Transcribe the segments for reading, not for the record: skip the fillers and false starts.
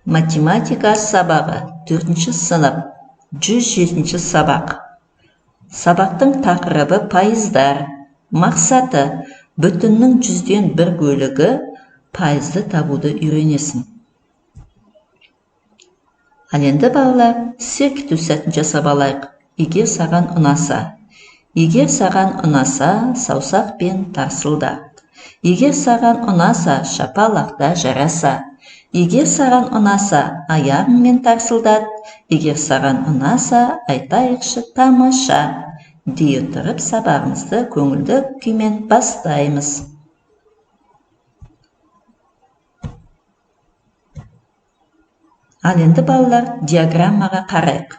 Математика сабағы 4-ші сынып 107-ші сабақ. Сабақтың тақырыбы пайыздар. Мақсаты бүтіннің 100-ден 1 бөлігі пайызды табуды үйренесің. Ал енді балалар, серкету сәтін жасап алайық. Егер саған ұнаса. Егер саған ұнаса, саусақпен тарсылда. Егер саған ұнаса, шапалақта жараса. Егер саған ұнаса, аяғыңмен тарсылдат. Егер саған ұнаса, айтайықшы тамаша. Дей отырып, сабағымызды көңілді күймен бастаймыз. Ал енді балалар, диаграммаға қарайық.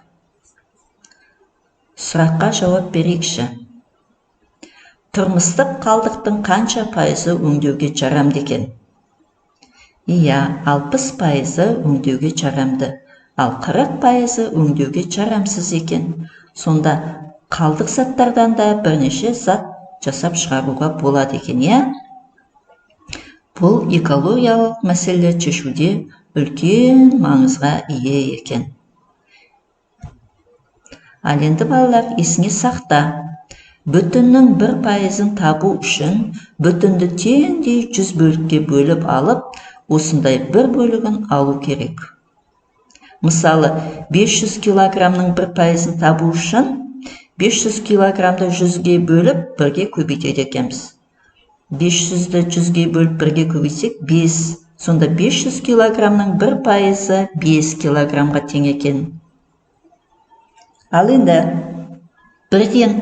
Сұраққа жауап берейікші. Тұрмыстық қалдықтың қанша пайызы өңдеуге жарамды екен? Иә, 60% өңдеуге жарамды, ал 40% өңдеуге жарамсыз екен. Сонда қалдық заттардан да бірнеше зат жасап шығаруға болады екен, иә? Бұл экологиялық мәселелер шешуде үлкен маңызға ие екен. Ал енді балалар, есіңе сақта. Бүтіннің 1%-ын табу үшін бүтінді теңдей 100 бөлікке бөліп алып, осындай 1 бөлігін алу керек. Мысалы, 500 килограмның 1%-ын табу үшін 500 килограмды 100-ге бөліп 1-ге көбейтеді екенбіз. 500-ді 100-ге бөліп 1-ге көбейтсек 5. Сонда 500 килограмның 1%-ы 5 килограмға тең екен. Ал енді бірден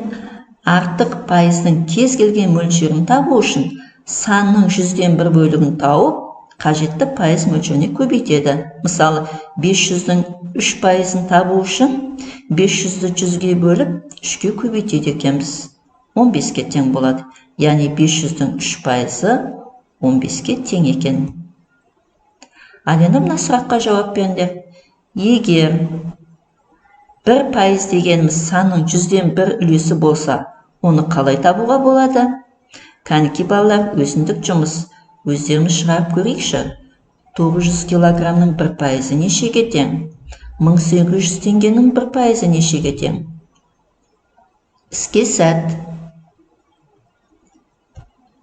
артық пайыздың кез келген мөлшерін табу үшін санның 100-ден 1 бөлігін тауып, қажетті пайыз мөлшеріне көбейтеді. Мысалы, 500-дің 3%-ын табу үшін 500-ді 100-ге бөліп 3-ге көбейтеді екенбіз. 15-ке тең болады. Яғни 500-дің 3%-ы 15-ке тең екен. Ал енді мына сұраққа жауап беріңдер. Егер 1% дегеніміз санның 100-ден 1 үлесі болса, оны қалай табуға болады? Кәнеки балалар, өзіндік жұмыс. Өздеріміз шығарып көрейікші. 900 килограмның 1%-ы нешеге тең? 1800 теңгенің 1%-ы нешеге тең? Іске сәт.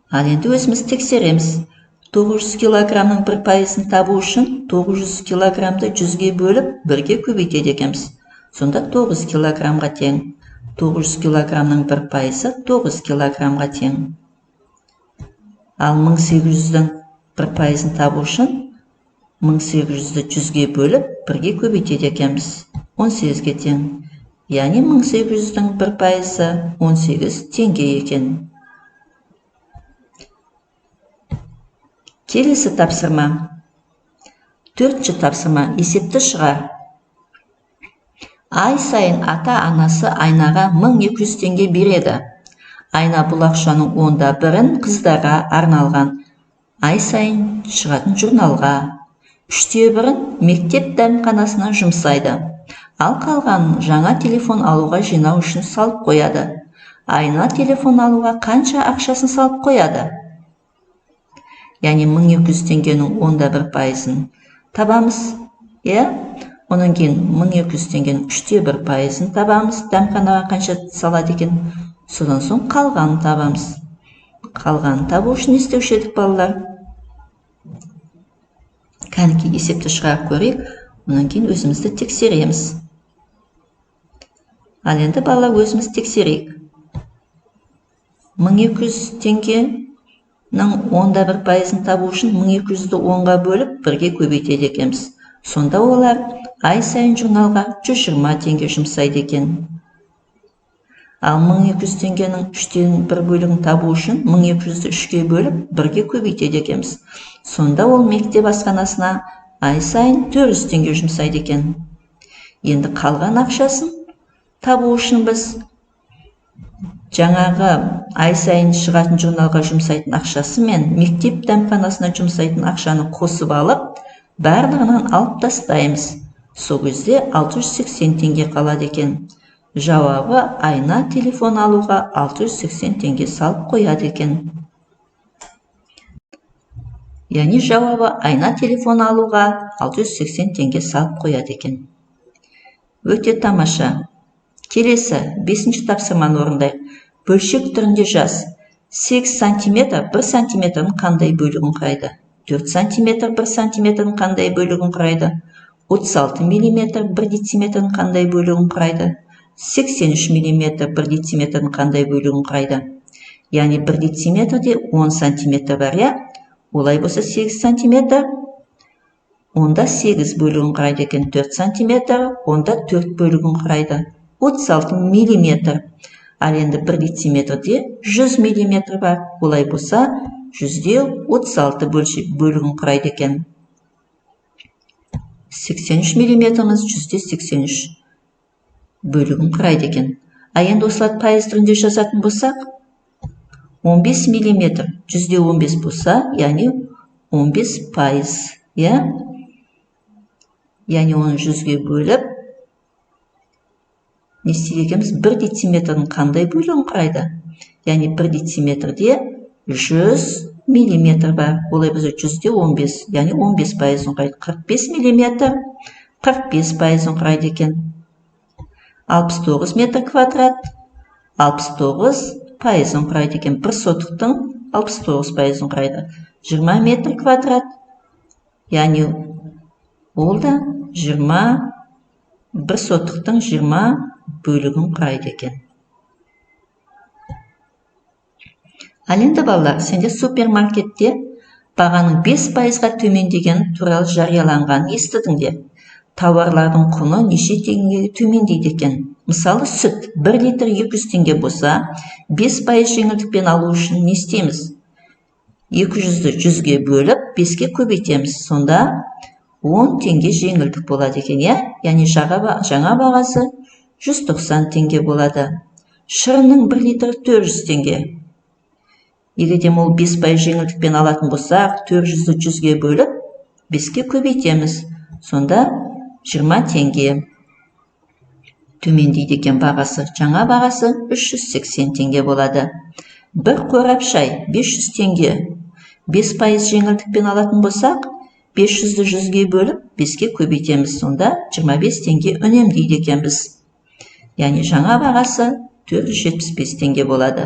Ал енді өзіміз тексереміз. 900 килограмның 1%-ын табу үшін 900 килограмды 100-ге бөліп 1-ге көбейтеді екенбіз. Сонда 9 килограмға тең. 900 килограмның 1%-ы 9 килограмға тең. Ал 1800-дің 1%-ын табу үшін 1800-ді 100-ге бөліп 1-ге көбейтеді екенбіз. 18-ге тең. Яғни 1800-дің 1%-ы 18 теңге екен. Келесі тапсырма. 4-ші тапсырма. Есепті шығар. Ай сайын ата-анасы айнаға 1200 теңге береді. Айна бұл ақшаның 1/4-ін қыздарға арналған ай сайын шығатын журналға, 1/3-ін мектеп дәмханасына жұмсайды. Ал қалғанын жаңа телефон алуға жинау үшін салып қояды. Айна телефон алуға қанша ақшасын салып қояды? Яғни 1200 теңгенің 1/1%-ын табамыз. Онан кейін 1200 теңгенің 1/3%-ын табамыз. Дәмханаға қанша салады екен? Содан соң қалғанын табамыз. Қалғанын табу үшін не істеуші едік, балалар? Кәнеки есепті шығарып көрейік, онан кейін өзімізді тексереміз. Ал енді балалар, өзіміз тексерейік. 1200 теңгенің 1/1%-ын табу үшін 1200-ді 10-ға бөліп 1-ге көбейтеді екенбіз. Сонда олар ай сайын журналға 120 теңге жұмсайды екен. Ал 1200 теңгенің 3/1 бөлігін табу үшін 1200-ді 3-ге бөліп 1-ге көбейтеді екенбіз. Сонда ол мектеп асханасына ай сайын 400 теңге жұмсайды екен. Енді қалған ақшасын табу үшін біз жаңағы ай сайын шығатын журналға жұмсайтын ақшасы мен мектеп дәмханасына жұмсайтын ақшаны қосып алып, барлығынан алып тастаймыз. Сол кезде 680 теңге қалады екен. Жауабы айна телефон алуға 680 теңге салып қояды екен. Яғни жауабы айна телефон алуға 680 теңге салып қояды екен. Өте тамаша. Келесі 5-ші тапсырманы орындайық. Бөлшек түрінде жаз. 8 сантиметр 1 сантиметрдің қандай бөлігін құрайды? 4 сантиметр 1 сантиметрдің қандай бөлігін құрайды? 36 миллиметр 1 дециметрдің қандай бөлігін құрайды? 83 миллиметр 1 дециметрдің қандай бөлігін құрайды? Яғни 1 дециметрде 10 сантиметр бар, я? Олай болса 8 сантиметр, онда 8 бөлігін құрайды екен. 4 сантиметр, онда 4 бөлігін құрайды. 36 миллиметр. Ал енді 1 дециметрде 100 миллиметр бар. Олай болса 100-36 бөлігін құрайды екен. 83 миллиметріміз 100-83 бөлігін құрайды екен. А енді осыларды пайыз түрінде жазатын болсақ, 15 миллиметр 100-15 болса, яғни 15 пайыз. Яғни оны 100-ге бөліп, не істейміз? 1 дециметрдің қандай бөлігін құрайды? Яғни 1 дециметрде 100 миллиметр бар. Олай біз 100-15, яғни 15 пайызын құрайды. 45 миллиметр 45 пайызын құрайды екен. 69 метр квадрат 69 пайызын құрайды екен. 1 сотықтың 69 пайызын құрайды. 20 метр квадрат, яғни ол да 1 сотықтың 20 бөлігін құрайды екен. Ал енді балалар, сенде супермаркетте бағаның 5 пайызға төмендеген туралы жарияланған естідіңдер. Тауарлардың құны неше теңгеге төмендейді екен? Мысалы, сүт 1 литр 200 теңге болса, 5 пайыз жеңілдікпен алу үшін не істейміз? 200-ді 100-ге бөліп, 5-ке көбейтеміз. Сонда 10 теңге жеңілдік болады екен, яғни жаңа бағасы 190 теңге болады. Шырынның 1 литр 400 теңге. Егерде ол 5 пайыз жеңілдікпен алатын болсақ, 400-ді 100-ге бөліп, 5-ке көбейтеміз. Сонда 20 теңге төмендейді екен бағасы. Жаңа бағасы 380 теңге болады. Бір қорап шай 500 теңге. 5 пайыз жеңілдікпен алатын болсақ, 500-ді 100-ге бөліп, 5-ке көбейтеміз. Сонда 25 теңге үнемдейді екенбіз. Яғни жаңа бағасы 475 теңге болады.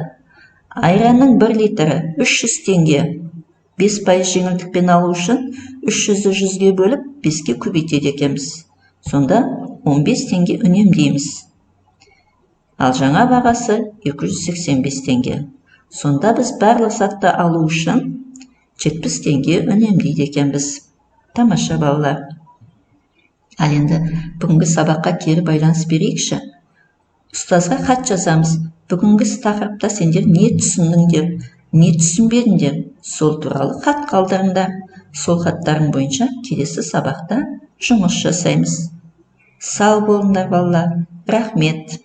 Айранның 1 литрі 300 теңге. 5 пайыз жеңілдікпен алу үшін 300-ді 100-ге бөліп, 5-ке көбейтеді екенбіз. Сонда 15 теңге үнемдейміз. Ал жаңа бағасы 285 теңге. Сонда біз барлық затты алу үшін 70 теңге үнемдейді екенбіз. Тамаша балалар. Ал енді бүгінгі сабаққа кері байланыс берейікші. Ұстазға хат жазамыз. Бүгінгі тақырыпта сендер не түсіндіңдер, не түсінбедіңдер, сол туралы хат қалдырыңдар. Сол хаттарың бойынша келесі сабақта жұмыс жасаймыз. Сау болыңдар балалар. Рахмет.